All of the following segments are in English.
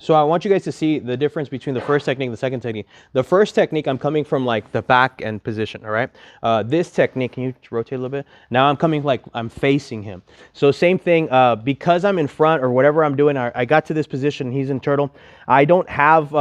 So I want you guys to see the difference between the first technique and the second technique. The first technique, I'm coming from like the back end position, all right? This technique, can you rotate a little bit? Now I'm coming like I'm facing him. So same thing, because I'm in front or whatever I'm doing, I got to this position, he's in turtle. I don't have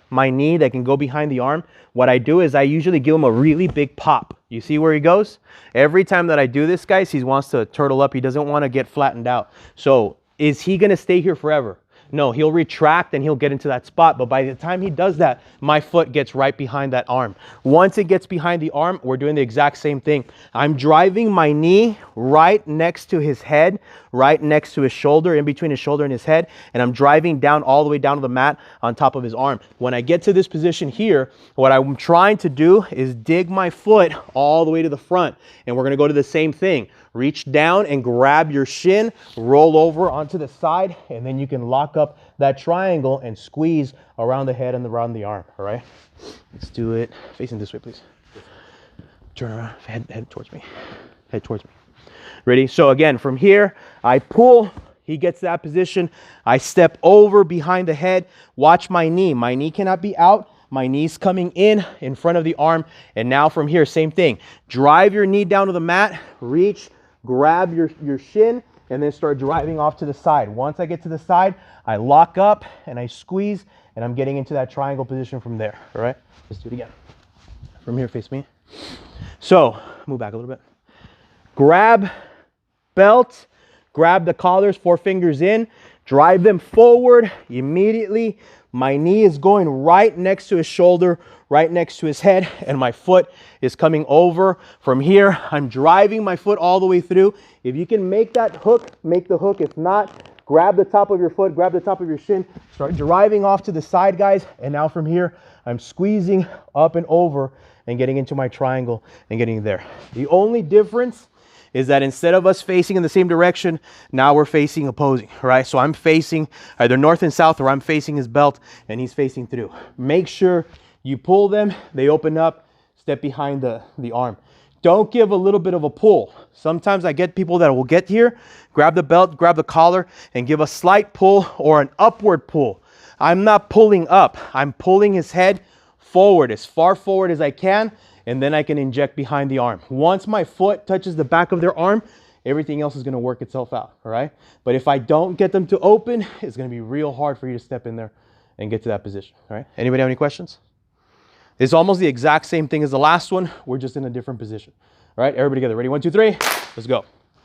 my knee that can go behind the arm. What I do is I usually give him a really big pop. You see where he goes? Every time that I do this, guys, he wants to turtle up. He doesn't want to get flattened out. So is he going to stay here forever? No, he'll retract and he'll get into that spot. But by the time he does that, my foot gets right behind that arm. Once it gets behind the arm, we're doing the exact same thing. I'm driving my knee right next to his head, right next to his shoulder, in between his shoulder and his head. And I'm driving down all the way down to the mat on top of his arm. When I get to this position here, what I'm trying to do is dig my foot all the way to the front. And we're going to go to the same thing. Reach down and grab your shin, roll over onto the side, and then you can lock up that triangle and squeeze around the head and around the arm, all right? Let's do it. Facing this way, please. Turn around, head towards me. Head towards me. Ready? So again, from here, I pull, he gets that position. I step over behind the head. Watch my knee. My knee cannot be out. My knee's coming in front of the arm. And now from here, same thing. Drive your knee down to the mat, reach, grab your shin, and then start driving off to the side. Once I get to the side, I lock up and I squeeze, and I'm getting into that triangle position from there. All right, let's do it again. From here, face me. So move back a little bit. Grab belt, grab the collars, 4 fingers in, drive them forward immediately. My knee is going right next to his shoulder, right next to his head, and my foot is coming over. From here, I'm driving my foot all the way through. If you can make that hook, make the hook. If not, grab the top of your foot, grab the top of your shin, start driving off to the side, guys. And now from here, I'm squeezing up and over and getting into my triangle and getting there. The only difference is that instead of us facing in the same direction, now we're facing opposing, right? So I'm facing either north and south, or I'm facing his belt and he's facing through. Make sure you pull them, they open up, step behind the arm. Don't give a little bit of a pull. Sometimes I get people that will get here, grab the belt, grab the collar, and give a slight pull or an upward pull. I'm not pulling up. I'm pulling his head forward, as far forward as I can, and then I can inject behind the arm. Once my foot touches the back of their arm, everything else is going to work itself out, all right? But if I don't get them to open, it's going to be real hard for you to step in there and get to that position, all right? Anybody have any questions? It's almost the exact same thing as the last one. We're just in a different position, all right? Everybody together. Ready? 1, 2, 3. Let's go.